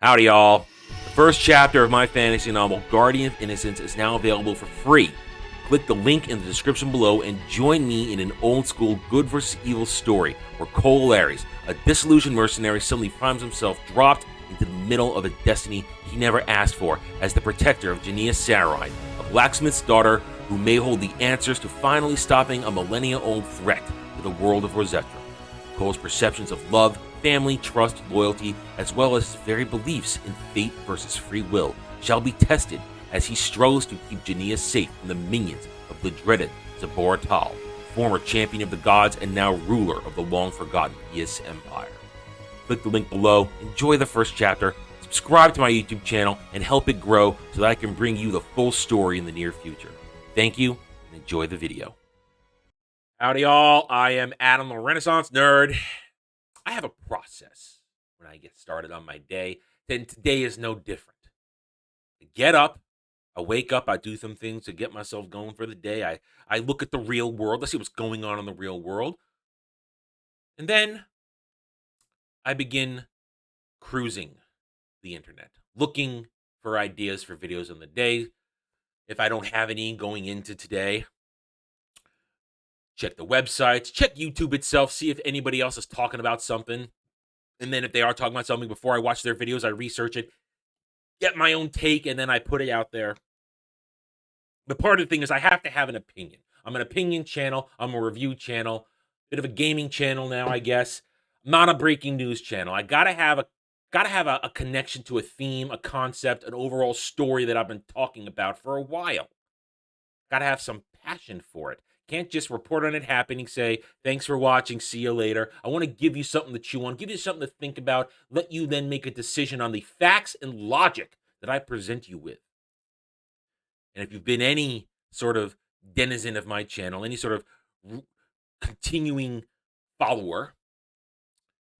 Howdy, y'all. The first chapter of my fantasy novel, Guardian of Innocence, is now available for free. Click the link in the description below and join me in an old-school good versus evil story where Cole Lares, a disillusioned mercenary, suddenly finds himself dropped into the middle of a destiny he never asked for as the protector of Jania Sarai, a blacksmith's daughter who may hold the answers to finally stopping a millennia-old threat to the world of Rosetta. Cole's perceptions of love, family, trust, loyalty, as well as his very beliefs in fate versus free will shall be tested as he struggles to keep Jania safe from the minions of the dreaded Zabor Tal, former champion of the gods and now ruler of the long-forgotten Yis Empire. Click the link below, enjoy the first chapter, subscribe to my YouTube channel, and help it grow so that I can bring you the full story in the near future. Thank you, and enjoy the video. Howdy, y'all. I am Adam, the Renaissance Nerd. I have a process when I get started on my day, and today is no different. I get up, I wake up, I do some things to get myself going for the day. I look at the real world. Let's see what's going on in the real world. And then I begin cruising the internet, looking for ideas for videos on the day. If I don't have any going into today, check the websites, check YouTube itself, see if anybody else is talking about something. And then if they are talking about something, before I watch their videos, I research it, get my own take, and then I put it out there. The part of the thing is I have to have an opinion. I'm an opinion channel. I'm a review channel. Bit of a gaming channel now, I guess. Not a breaking news channel. I gotta have a connection to a theme, a concept, an overall story that I've been talking about for a while. Gotta have some passion for it. Can't just report on it happening, say, thanks for watching, see you later. I want to give you something to chew on, give you something to think about, let you then make a decision on the facts and logic that I present you with. And if you've been any sort of denizen of my channel, any sort of continuing follower,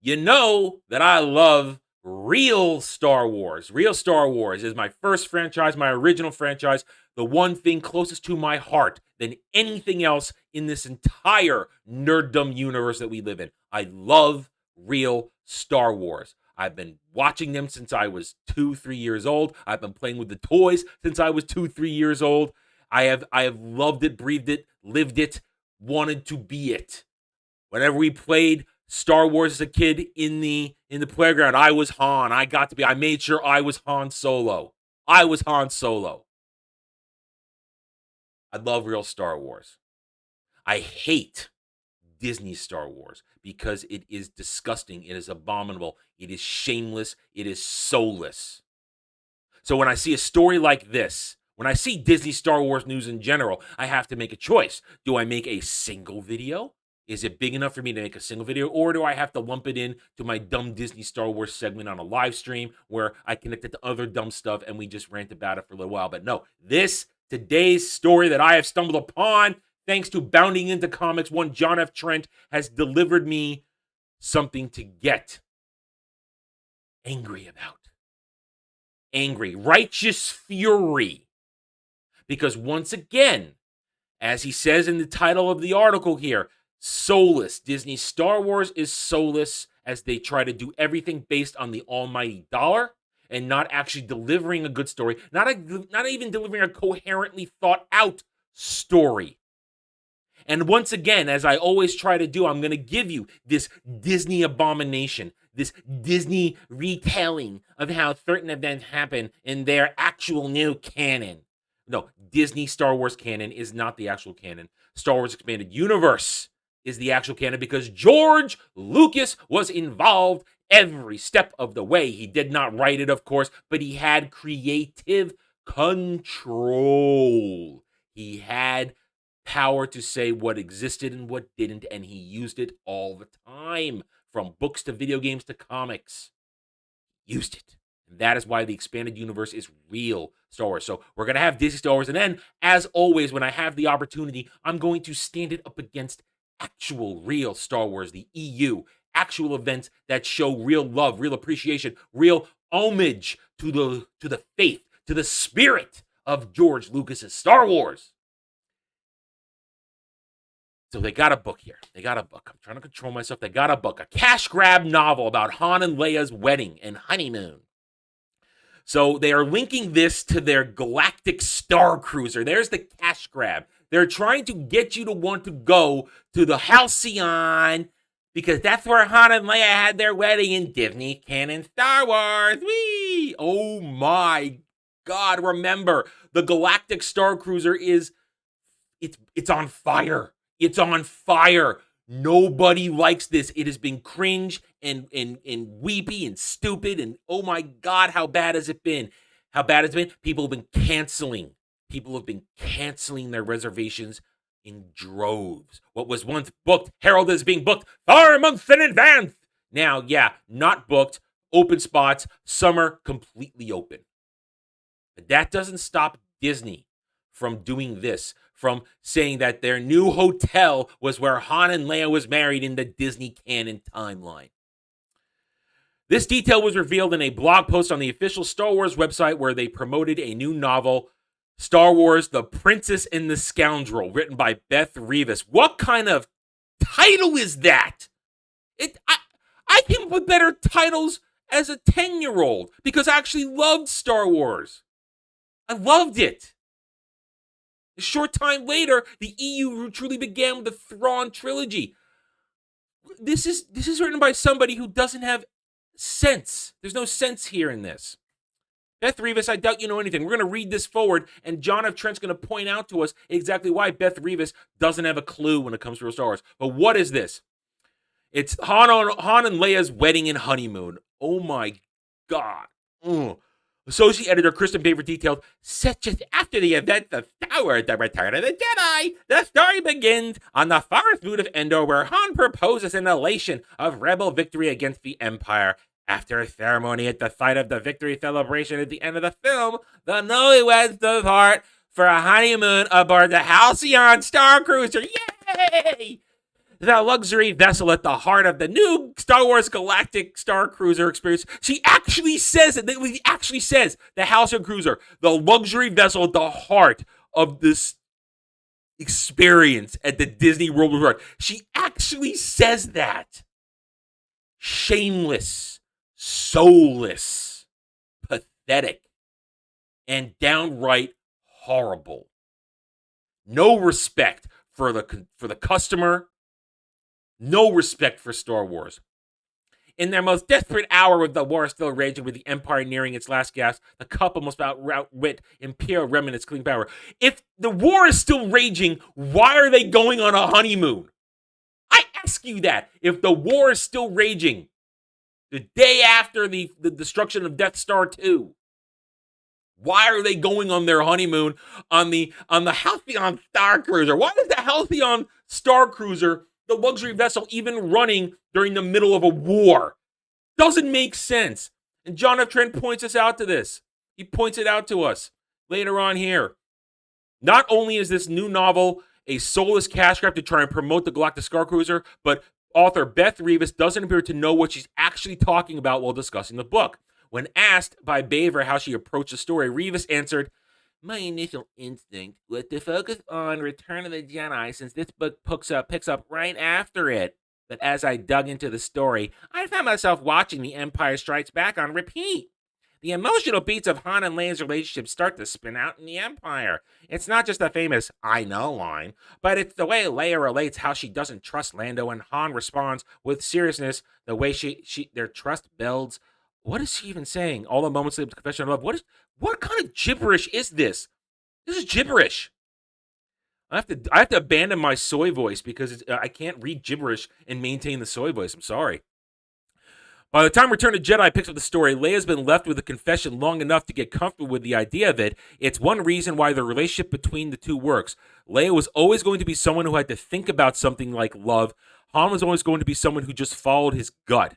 you know that I love real Star Wars. Real Star Wars is my first franchise, my original franchise, the one thing closest to my heart than anything else in this entire nerddom universe that we live in. I love real Star Wars. I've been watching them since I was 2-3 years old. I've been playing with the toys since I was 2-3 years old. I have loved it, breathed it, lived it, wanted to be it. Whenever we played Star Wars as a kid in the playground, I was Han. I made sure I was Han Solo. I was Han Solo. I love real Star Wars. I hate Disney Star Wars because it is disgusting. It is abominable. It is shameless. It is soulless. So when I see a story like this, when I see Disney Star Wars news in general, I have to make a choice. Do I make a single video? Is it big enough for me to make a single video, or do I have to lump it in to my dumb Disney Star Wars segment on a live stream where I connect it to other dumb stuff and we just rant about it for a little while? But no, today's story that I have stumbled upon, thanks to bounding into comics, one John F. Trent, has delivered me something to get angry about. Angry, righteous fury. Because once again, as he says in the title of the article here, soulless. Disney Star Wars is soulless as they try to do everything based on the almighty dollar and not actually delivering a good story, not even delivering a coherently thought out story. And once again, as I always try to do, I'm going to give you this Disney abomination, this Disney retelling of how certain events happen in their actual new canon. No, Disney Star Wars canon is not the actual canon. Star Wars Expanded Universe is the actual canon because George Lucas was involved every step of the way. He did not write it, of course, but he had creative control. He had power to say what existed and what didn't, and he used it all the time, from books to video games to comics. Used it. And that is why the expanded universe is real Star Wars. So we're going to have Disney Star Wars, and then, as always, when I have the opportunity, I'm going to stand it up against actual real Star Wars, the EU, actual events that show real love, real appreciation, real homage to the faith, to the spirit of George Lucas's Star Wars. So they got a book here. They got a book. I'm trying to control myself. They got a book, a cash grab novel about Han and Leia's wedding and honeymoon. So they are linking this to their Galactic Starcruiser. There's the cash grab. They're trying to get you to want to go to the Halcyon because that's where Han and Leia had their wedding in Disney canon Star Wars. Whee! Oh my God! Remember, the Galactic Starcruiser it's on fire. It's on fire. Nobody likes this. It has been cringe and weepy and stupid. And oh my God, how bad has it been? How bad has it been? People have been canceling. People have been canceling their reservations in droves. What was once booked, heralded as being booked 4 months in advance. Now, yeah, not booked, open spots, summer completely open. But that doesn't stop Disney from doing this, from saying that their new hotel was where Han and Leia was married in the Disney canon timeline. This detail was revealed in a blog post on the official Star Wars website where they promoted a new novel, Star Wars: The Princess In The Scoundrel, written by Beth Revis. What kind of title is that? I came up with better titles as a 10-year-old because I actually loved Star Wars. I loved it. A short time later, the EU truly began with the Thrawn trilogy. This is written by somebody who doesn't have sense. There's no sense here in this. Beth Revis, I doubt you know anything. We're going to read this forward, and John F. Trent's going to point out to us exactly why Beth Revis doesn't have a clue when it comes to Star Wars. But what is this? It's Han and Leia's wedding and honeymoon. Oh my God. Associate editor Kristen Baver detailed, set just after the events of Star Wars: The Return of the Jedi, the story begins on the forest moon of Endor, where Han proposes an elation of rebel victory against the Empire. After a ceremony at the site of the victory celebration at the end of the film, the newlyweds depart for a honeymoon aboard the Halcyon Starcruiser. Yay! The luxury vessel at the heart of the new Star Wars Galactic Starcruiser experience. She actually says it. He actually says the Halcyon Cruiser, the luxury vessel at the heart of this experience at the Disney World Resort. She actually says that. Shameless, soulless, pathetic, and downright horrible. No respect for the customer. No respect for Star Wars. In their most desperate hour with the war still raging, with the Empire nearing its last gasp, the couple must outwit Imperial remnants clinging power. If the war is still raging, why are they going on a honeymoon? I ask you that. If the war is still raging, the day after the destruction of Death Star 2, why are they going on their honeymoon on the Halcyon Starcruiser? Why is the Halcyon Starcruiser, the luxury vessel, even running during the middle of a war? Doesn't make sense. And John F. Trent points us out to this. He points it out to us later on here. Not only is this new novel a soulless cash grab to try and promote the Galactic Starcruiser, but author Beth Revis doesn't appear to know what she's actually talking about while discussing the book. When asked by Baver how she approached the story, Revis answered, "My initial instinct was to focus on Return of the Jedi since this book picks up right after it. But as I dug into the story, I found myself watching The Empire Strikes Back on repeat. The emotional beats of Han and Leia's relationship start to spin out in the Empire. It's not just the famous 'I know' line, but it's the way Leia relates how she doesn't trust Lando, and Han responds with seriousness, the way their trust builds. What is she even saying? All the moments lead up to confession of love. What kind of gibberish is this? This is gibberish. I have to abandon my soy voice because I can't read gibberish and maintain the soy voice. I'm sorry. By the time Return of the Jedi picks up the story, Leia's been left with a confession long enough to get comfortable with the idea of it. It's one reason why the relationship between the two works. Leia was always going to be someone who had to think about something like love. Han was always going to be someone who just followed his gut.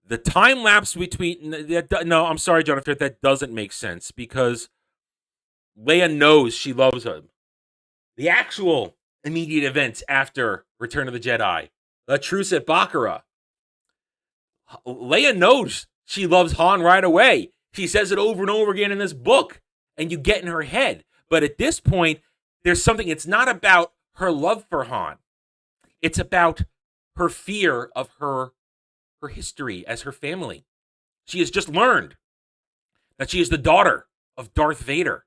The time lapse between... No, I'm sorry, Jonathan, that doesn't make sense because Leia knows she loves him. The actual immediate events after Return of the Jedi, the truce at Baccarat. Leia knows she loves Han right away. She says it over and over again in this book, and you get in her head. But at this point, there's something. It's not about her love for Han. It's about her fear of her history as her family. She has just learned that she is the daughter of Darth Vader,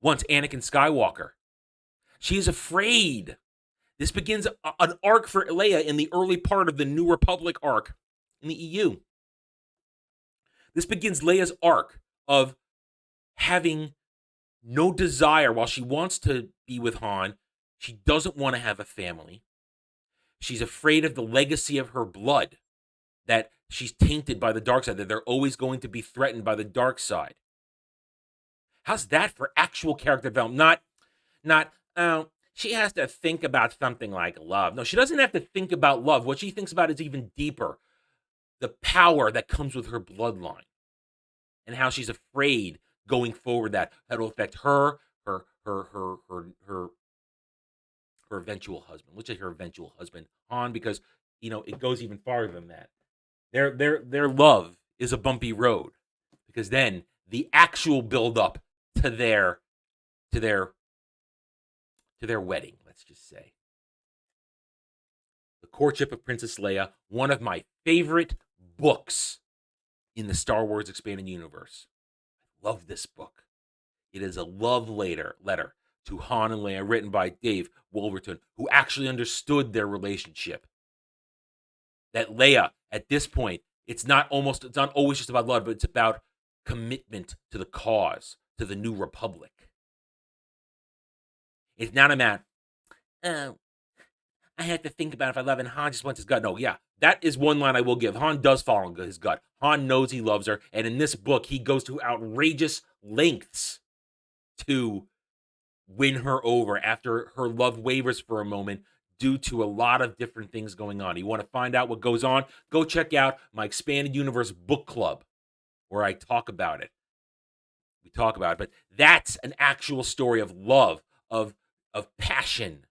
once Anakin Skywalker. She is afraid. This begins an arc for Leia in the early part of the New Republic arc in the EU. This begins Leia's arc of having no desire. While she wants to be with Han, she doesn't want to have a family. She's afraid of the legacy of her blood, that she's tainted by the dark side, that they're always going to be threatened by the dark side. How's that for actual character development? Not, she has to think about something like love. No, she doesn't have to think about love. What she thinks about is even deeper. The power that comes with her bloodline. And how she's afraid going forward that will affect her eventual husband. Let's say her eventual husband, Han, because it goes even farther than that. Their love is a bumpy road, because then the actual build up to their wedding, let's just say. The Courtship of Princess Leia, one of my favorite books in the Star Wars Expanded Universe. I love this book. It is a love letter to Han and Leia, written by Dave Wolverton, who actually understood their relationship. That Leia, at this point, it's not always just about love, but it's about commitment to the cause, to the New Republic. It's not about, I have to think about if I love, and Han just wants his gut. No, yeah, that is one line I will give. Han does follow his gut. Han knows he loves her, and in this book, he goes to outrageous lengths to win her over after her love wavers for a moment due to a lot of different things going on. You want to find out what goes on? Go check out my Expanded Universe book club, where I talk about it. We talk about it, but that's an actual story of love, of passion.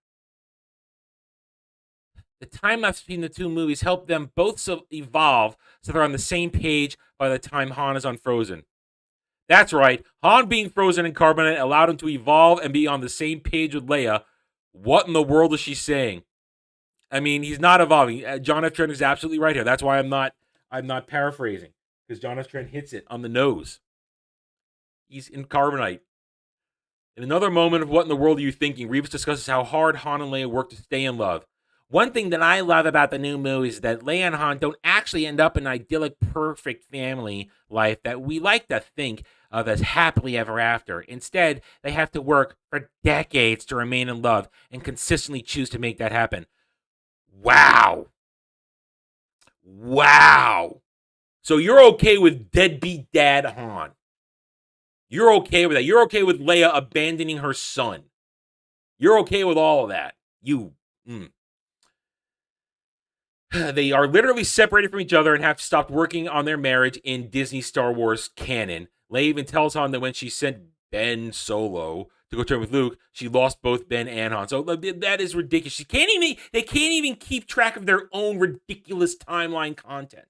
The time lapse between the two movies helped them both evolve so they're on the same page by the time Han is unfrozen. That's right, Han being frozen in carbonite allowed him to evolve and be on the same page with Leia. What in the world is she saying? I mean, he's not evolving. John F. Trent is absolutely right here. That's why I'm not paraphrasing, because John F. Trent hits it on the nose. He's in carbonite. In another moment of What in the World Are You Thinking, Reeves discusses how hard Han and Leia work to stay in love. One thing that I love about the new movies is that Leia and Han don't actually end up in an idyllic, perfect family life that we like to think of as happily ever after. Instead, they have to work for decades to remain in love and consistently choose to make that happen. Wow. So you're okay with deadbeat dad Han. You're okay with that. You're okay with Leia abandoning her son. You're okay with all of that. They are literally separated from each other and have stopped working on their marriage in Disney Star Wars canon. Leia even tells Han that when she sent Ben Solo to go train with Luke, she lost both Ben and Han. So that is ridiculous. They can't even keep track of their own ridiculous timeline content.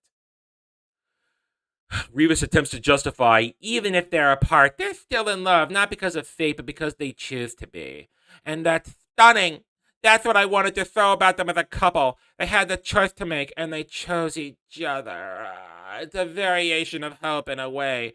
Revis attempts to justify, even if they're apart, they're still in love, not because of fate, but because they choose to be. And that's stunning. That's what I wanted to throw about them as a couple. They had the choice to make, and they chose each other. It's a variation of hope in a way,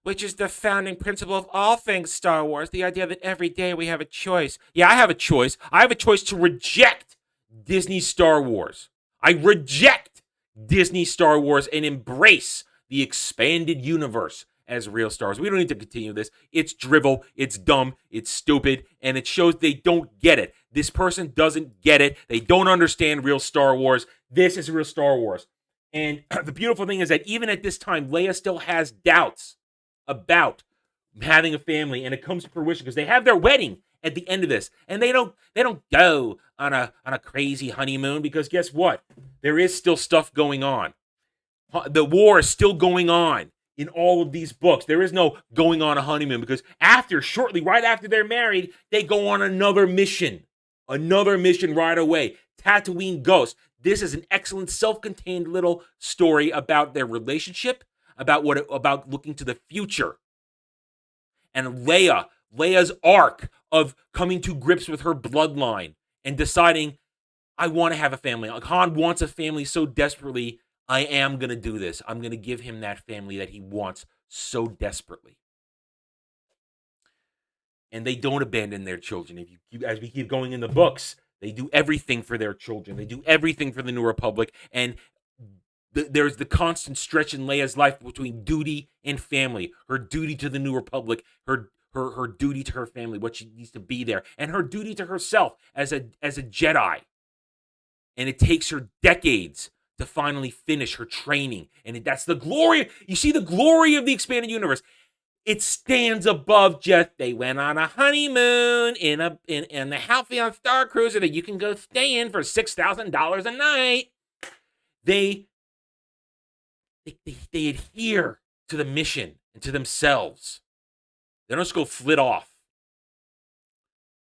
which is the founding principle of all things Star Wars, the idea that every day we have a choice. Yeah, I have a choice. I have a choice to reject Disney Star Wars. I reject Disney Star Wars and embrace the expanded universe as real Star Wars. We don't need to continue this. It's drivel, it's dumb, it's stupid, and it shows they don't get it. This person doesn't get it. They don't understand real Star Wars. This is real Star Wars. And the beautiful thing is that even at this time, Leia still has doubts about having a family, and it comes to fruition because they have their wedding at the end of this, and they don't go on a crazy honeymoon, because guess what? There is still stuff going on. The war is still going on in all of these books. There is no going on a honeymoon, because shortly right after they're married, they go on another mission right away. Tatooine Ghost. This is an excellent self-contained little story about their relationship, about looking to the future. And Leia's arc of coming to grips with her bloodline and deciding, I want to have a family. Like, Han wants a family so desperately. I am going to do this. I'm going to give him that family that he wants so desperately. And they don't abandon their children. If you keep, as we keep going in the books, they do everything for their children. They do everything for the New Republic. And there's the constant stretch in Leia's life between duty and family. Her duty to the New Republic, her duty to her family, what she needs to be there, and her duty to herself as a Jedi. And it takes her decades to finally finish her training. And that's the glory. You see the glory of the expanded universe. It stands above just they went on a honeymoon in the Halcyon Starcruiser that you can go stay in for $6,000 a night. They adhere to the mission and to themselves. They don't just go flit off.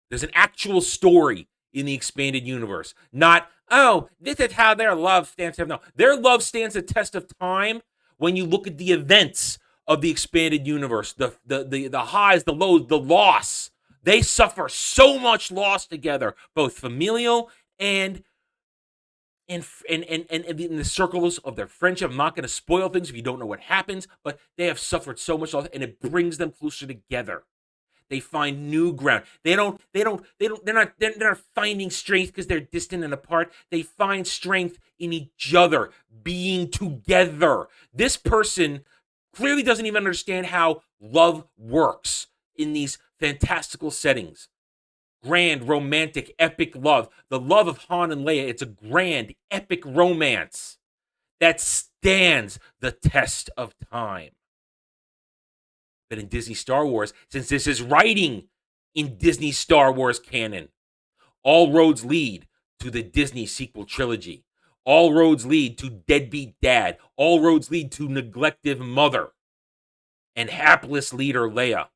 There's an actual story in the expanded universe. Not, oh, this is how their love stands. No, their love stands the test of time when you look at the events of the expanded universe, the highs, the lows, the loss. They suffer so much loss together, both familial and in the circles of their friendship. I'm not going to spoil things if you don't know what happens, but they have suffered so much loss, and it brings them closer together. They find new ground. They're not finding strength because they're distant and apart. They find strength in each other, being together. This person clearly doesn't even understand how love works in these fantastical settings. Grand, romantic, epic love. The love of Han and Leia, it's a grand, epic romance that stands the test of time. But in Disney Star Wars, since this is writing in Disney Star Wars canon, all roads lead to the Disney sequel trilogy. All roads lead to deadbeat dad. All roads lead to neglective mother and hapless leader Leia.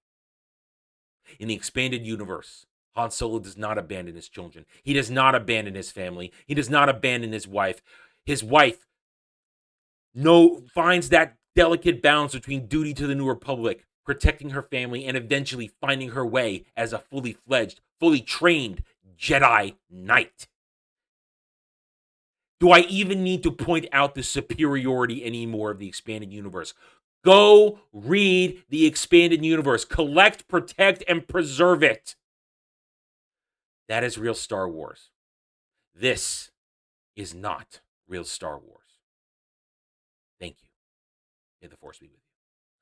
In the expanded universe, Han Solo does not abandon his children. He does not abandon his family. He does not abandon his wife. His wife finds that delicate balance between duty to the New Republic, protecting her family, and eventually finding her way as a fully fledged, fully trained Jedi Knight. Do I even need to point out the superiority anymore of the expanded universe? Go read the expanded universe. Collect, protect, and preserve it. That is real Star Wars. This is not real Star Wars. Thank you. May the Force be with you.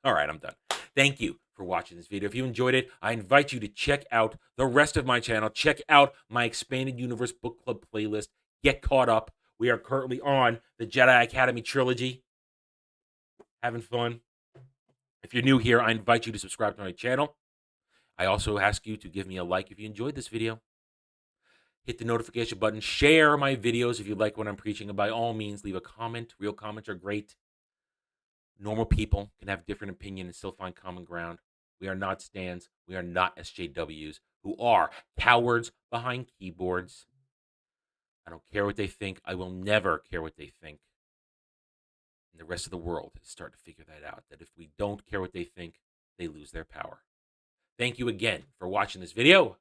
All right, I'm done. Thank you for watching this video. If you enjoyed it, I invite you to check out the rest of my channel. Check out my Expanded Universe Book Club playlist. Get caught up. We are currently on the Jedi Academy trilogy. Having fun. If you're new here, I invite you to subscribe to my channel. I also ask you to give me a like if you enjoyed this video. Hit the notification button. Share my videos if you like what I'm preaching. And by all means, leave a comment. Real comments are great. Normal people can have different opinion and still find common ground. We are not stands. We are not SJWs who are cowards behind keyboards. I don't care what they think. I will never care what they think. And the rest of the world is starting to figure that out, that if we don't care what they think, they lose their power. Thank you again for watching this video.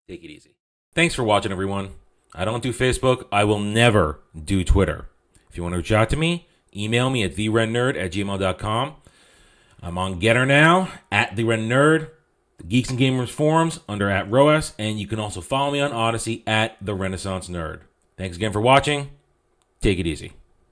Take it easy. Thanks for watching, everyone. I don't do Facebook. I will never do Twitter. If you want to reach out to me, email me at therennerd@gmail.com. I'm on Getter now, @therennerd, the Geeks and Gamers forums under @ROAS, and you can also follow me on Odyssey @TheRenaissanceNerd. Thanks again for watching. Take it easy.